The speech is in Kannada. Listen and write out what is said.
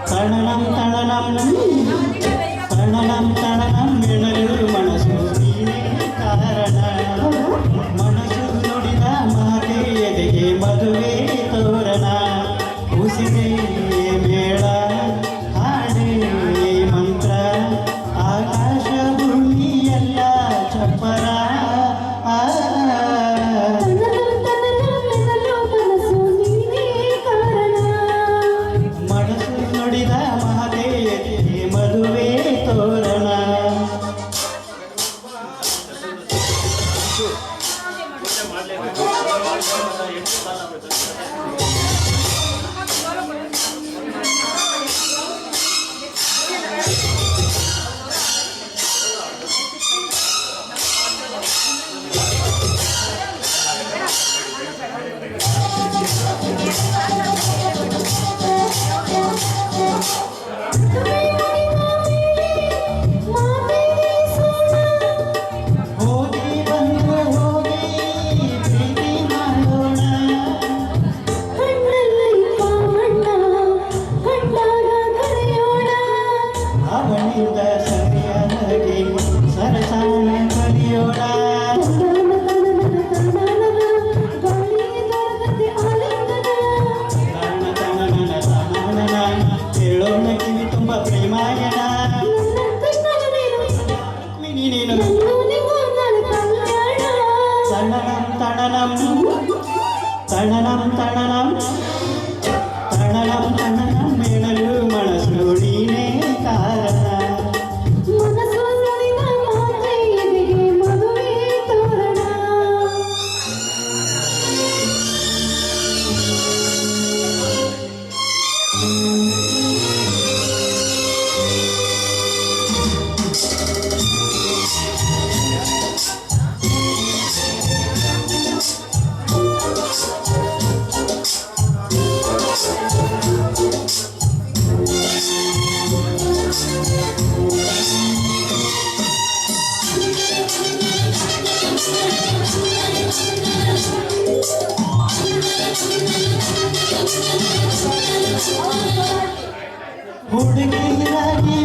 ತಣನಂ ತಣನಂ ತಣನಂ ತಣನಂ ಎಣಲು ಮನಸ್ಸು ನೀನೇ ಕಾರಣ ಮನಸ್ಸು ನುಡಿದ ಮಾತೆ ಎದೆಗೆ ಮದುವೆ ತೋರಣ ಉಸಿರೇ ಮೇಳ ಹಾಡೇ ಮಂತ್ರ ಆಕಾಶ ಭೂಮಿ ಎಲ್ಲ ಚಪ್ಪರ ಮನಸ್ಸು ನುಡಿದ ಮಾತೆ ಎದೆಗೆ ಮದುವೆ ತೋರಣ ಅವನಿಂದ ಸರಿಯಾಗಿ ಸರಸಾನ ಕಲಿಯೋಣ ಹೇಳೋಣ ಕಿವಿ ತುಂಬ ಪ್ರೇಮಾಯಣ ನೀನು ತಣನಂ ತಣನಂ ತಣನಂ ತಣನಂ ತಣನಂ ಮೇಳಲು ಮನಸ್ಸು ನೀನೇ ಕಾರಣ ಹುಡುಗಿಯಾಗಿ